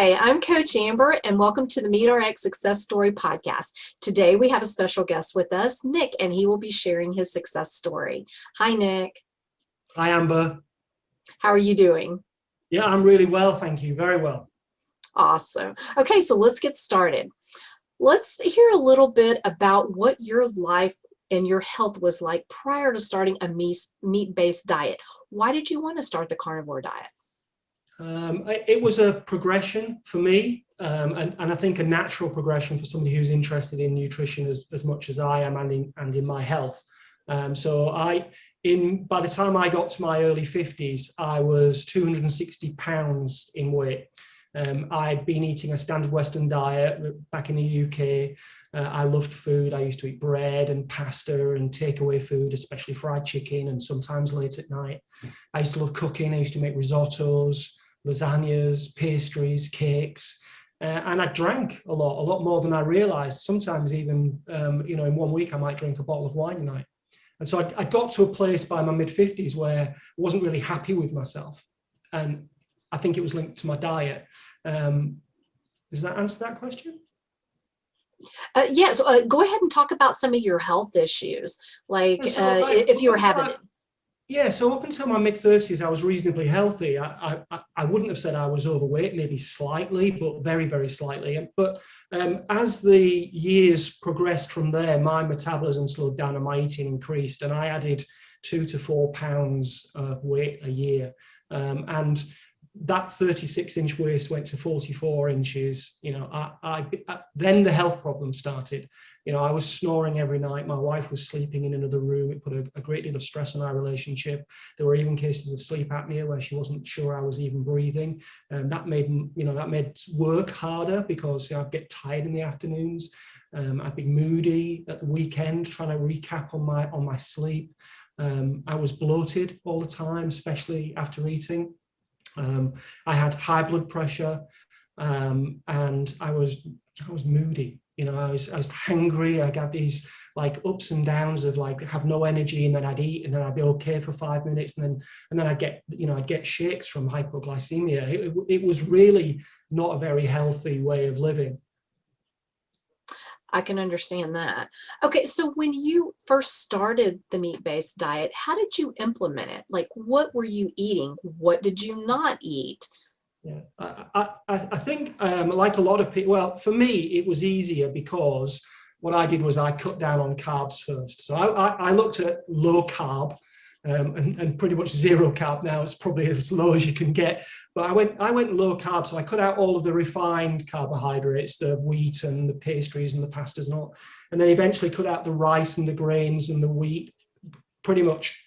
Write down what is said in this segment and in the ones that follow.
Hi, I'm Coach Amber, and welcome to the MeatRx Success Story podcast. Today we have a special guest with us, Nick, and he will be sharing his success story. Hi, Nick. Hi, Amber. How are you doing? Yeah, I'm really well, thank you. Very well. Awesome. Okay, so let's get started. Let's hear a little bit about what your life and your health was like prior to starting a meat-based diet. Why did you want to start the carnivore diet? It was a progression for me, and I think a natural progression for somebody who's interested in nutrition as much as I am and in my health. By the time I got to my early 50s, I was 260 pounds in weight. I'd been eating a standard Western diet back in the UK. I loved food. I used to eat bread and pasta and takeaway food, especially fried chicken, and sometimes late at night. I used to love cooking. I used to make risottos, lasagnas, pastries, cakes, and I drank a lot more than I realized. Sometimes even, in 1 week, I might drink a bottle of wine a night. And so I got to a place by my mid-50s where I wasn't really happy with myself. And I think it was linked to my diet. Does that answer that question? Yes, go ahead and talk about some of your health issues, like if you were having it. Yeah, so up until my mid-30s, I was reasonably healthy. I wouldn't have said I was overweight, maybe slightly, but very, very slightly. But as the years progressed from there, my metabolism slowed down and my eating increased, and I added 2 to 4 pounds of weight a year. And that 36-inch waist went to 44 inches. Then the health problem started. I was snoring every night. My wife was sleeping in another room. It put a great deal of stress on our relationship. There were even cases of sleep apnea where she wasn't sure I was even breathing. That made work harder because I'd get tired in the afternoons. I'd be moody at the weekend, trying to recap on my sleep. I was bloated all the time, especially after eating. I had high blood pressure, and I was moody. I was hangry. I got these like ups and downs of like have no energy, and then I'd eat, and then I'd be okay for 5 minutes, and then I'd get shakes from hypoglycemia. It was really not a very healthy way of living. I can understand that. Okay, so when you first started the meat-based diet, how did you implement it? Like, what were you eating? What did you not eat? Yeah, I think like a lot of people, well, for me, it was easier because what I did was I cut down on carbs first. So I looked at low carb, and pretty much zero carb now. It's probably as low as you can get. But I went low carb, so I cut out all of the refined carbohydrates, the wheat and the pastries and the pastas and all, and then eventually cut out the rice and the grains and the wheat, pretty much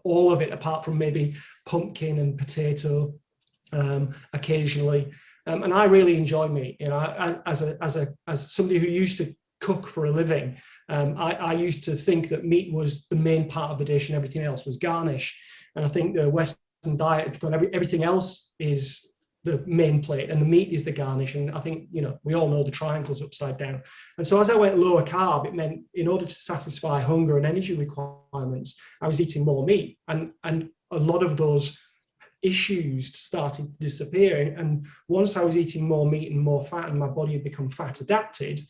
all of it apart from maybe pumpkin and potato occasionally. And I really enjoy meat. As somebody who used to cook for a living, I used to think that meat was the main part of the dish and everything else was garnish. And I think the Western diet has gone, everything else is the main plate and the meat is the garnish. And I think, we all know the triangle's upside down. And so as I went lower carb, it meant in order to satisfy hunger and energy requirements, I was eating more meat. And a lot of those issues started disappearing. And once I was eating more meat and more fat and my body had become fat adapted,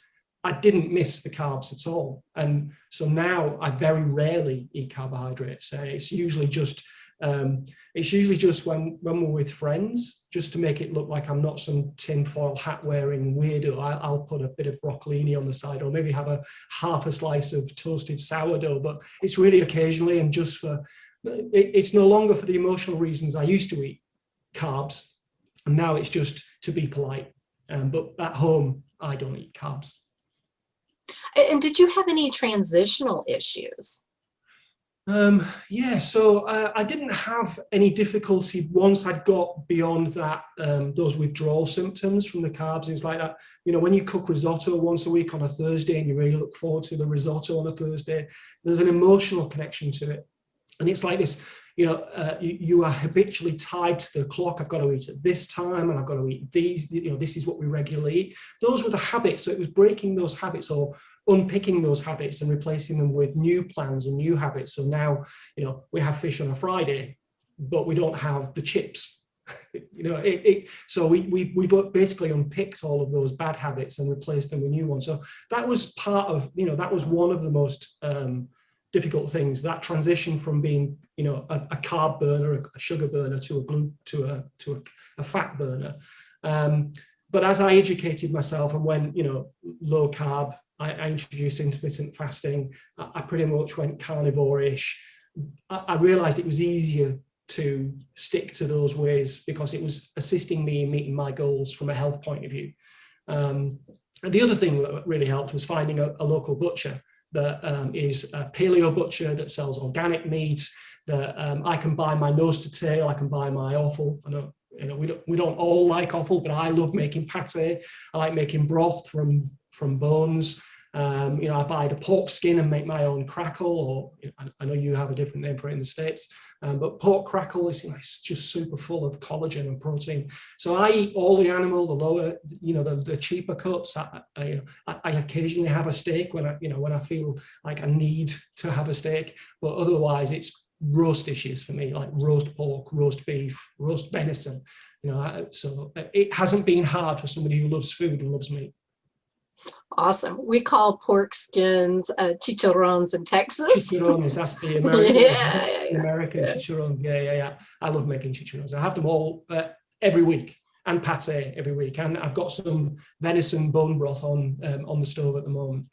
I didn't miss the carbs at all. And so now I very rarely eat carbohydrates. It's usually just when we're with friends, just to make it look like I'm not some tinfoil hat wearing weirdo. I'll put a bit of broccolini on the side, or maybe have half a slice of toasted sourdough, but it's really occasionally, and just it's no longer for the emotional reasons I used to eat carbs, and now it's just to be polite. But at home, I don't eat carbs. And did you have any transitional issues? Yeah, so I didn't have any difficulty once I'd got beyond that, those withdrawal symptoms from the carbs. Things like that. When you cook risotto once a week on a Thursday and you really look forward to the risotto on a Thursday, there's an emotional connection to it. And it's like this, you are habitually tied to the clock. I've got to eat at this time and I've got to eat these, this is what we regularly eat. Those were the habits. So it was breaking those habits or unpicking those habits and replacing them with new plans and new habits. So now, we have fish on a Friday, but we don't have the chips So we basically unpicked all of those bad habits and replaced them with new ones. So that was part of, that was one of the most difficult things, that transition from being, a carb burner, a sugar burner, to a fat burner. But as I educated myself and went, low carb, I introduced intermittent fasting. I pretty much went carnivore-ish. I realized it was easier to stick to those ways because it was assisting me in meeting my goals from a health point of view. And the other thing that really helped was finding a local butcher that is a paleo butcher that sells organic meat, that I can buy my nose to tail, I can buy my offal. I know, we don't all like offal, but I love making pate. I like making broth from bones. I buy the pork skin and make my own crackle, or I know you have a different name for it in the States, but pork crackle is it's just super full of collagen and protein. So I eat all the animal, the lower, the cheaper cuts. I occasionally have a steak when I feel like I need to have a steak, but otherwise it's roast dishes for me, like roast pork, roast beef, roast venison. So it hasn't been hard for somebody who loves food and loves meat. Awesome. We call pork skins chicharrones in Texas. Chicharrones, that's the American, Yeah. American chicharrones. Yeah. I love making chicharrones. I have them all every week, and pate every week. And I've got some venison bone broth on the stove at the moment.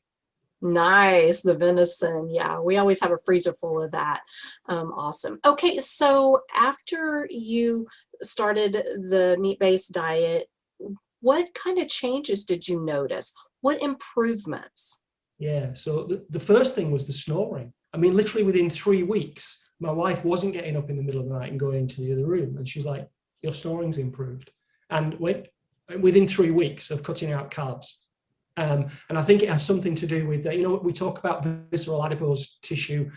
Nice, the venison. Yeah, we always have a freezer full of that. Awesome. Okay, so after you started the meat-based diet, what kind of changes did you notice? What improvements? Yeah, so the first thing was the snoring. I mean, literally within 3 weeks, my wife wasn't getting up in the middle of the night and going into the other room. And she's like, your snoring's improved. And within 3 weeks of cutting out carbs. And I think it has something to do with, we talk about visceral adipose tissue,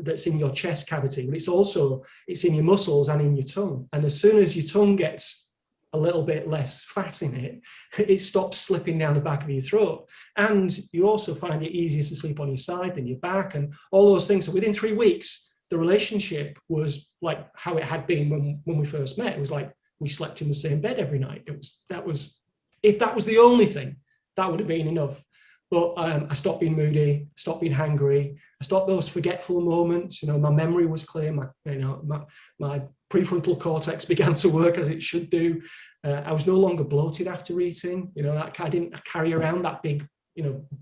that's in your chest cavity, but it's in your muscles and in your tongue. And as soon as your tongue gets a little bit less fat in it, it stops slipping down the back of your throat. And you also find it easier to sleep on your side than your back and all those things. So within 3 weeks, the relationship was like how it had been when we first met. It was like we slept in the same bed every night. If that was the only thing, that would have been enough. But I stopped being moody, stopped being hangry, I stopped those forgetful moments. My memory was clear. My prefrontal cortex began to work as it should do. I was no longer bloated after eating. I didn't carry around that big,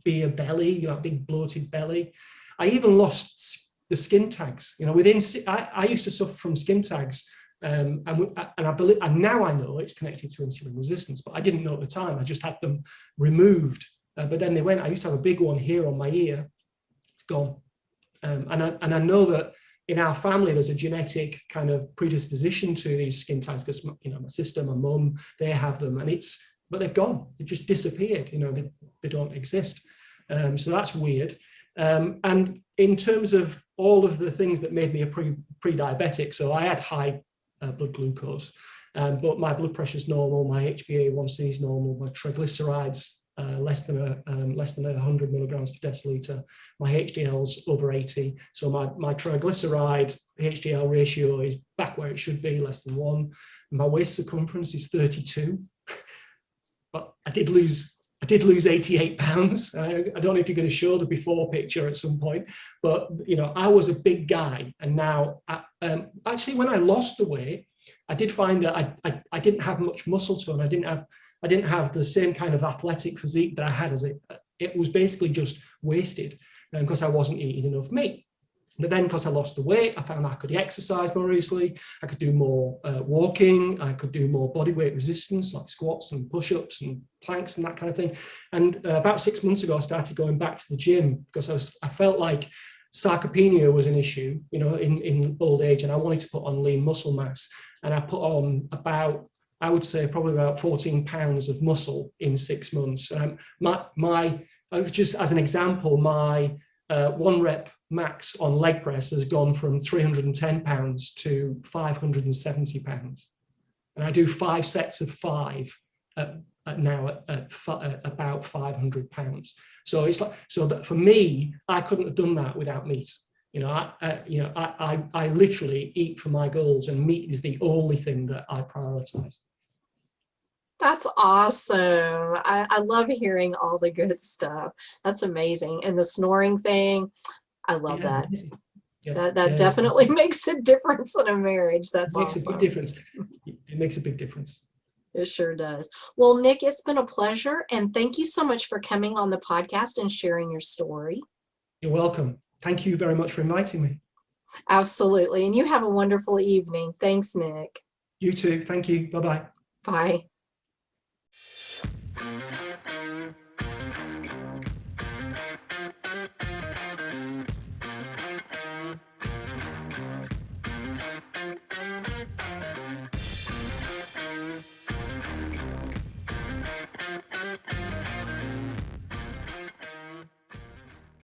beer belly, big bloated belly. I even lost the skin tags. I used to suffer from skin tags. And I believe, and now I know it's connected to insulin resistance, but I didn't know at the time. I just had them removed. But then I used to have a big one here on my ear. It's gone. And I know that in our family, there's a genetic kind of predisposition to these skin tags because, my sister, my mum, they have them, but they've gone. They've just disappeared. They don't exist. So that's weird. And in terms of all of the things that made me a pre-diabetic, so I had high blood glucose, but my blood pressure is normal, my HbA1c is normal, my triglycerides less than 100 milligrams per deciliter. My HDL's over 80. So my triglyceride HDL ratio is back where it should be, less than 1. My waist circumference is 32. But I did lose 88 pounds. I don't know if you're going to show the before picture at some point, but I was a big guy. And now, actually, when I lost the weight, I did find that I didn't have much muscle tone. I didn't have the same kind of athletic physique that I had it was basically just wasted because I wasn't eating enough meat. But then because I lost the weight, I found I could exercise more easily. I could do more walking. I could do more body weight resistance, like squats and push-ups and planks and that kind of thing. And about 6 months ago, I started going back to the gym because I felt like sarcopenia was an issue, in old age, and I wanted to put on lean muscle mass. And I put on I would say probably about 14 pounds of muscle in 6 months. Just as an example, my 1 rep max on leg press has gone from 310 pounds to 570 pounds. And I do 5 sets of 5 now at about 500 pounds. So it's like, so that for me, I couldn't have done that without meat. I literally eat for my goals, and meat is the only thing that I prioritize. That's awesome. I love hearing all the good stuff. That's amazing. And the snoring thing, I love Yeah, that. amazing. Yeah, That yeah, definitely makes a difference in a marriage. it That's makes a big awesome. difference. It makes a big difference. It sure does. Well, Nick, it's been a pleasure. And thank you so much for coming on the podcast and sharing your story. You're welcome. Thank you very much for inviting me. Absolutely. And you have a wonderful evening. Thanks, Nick. You too. Thank you. Bye-bye. Bye.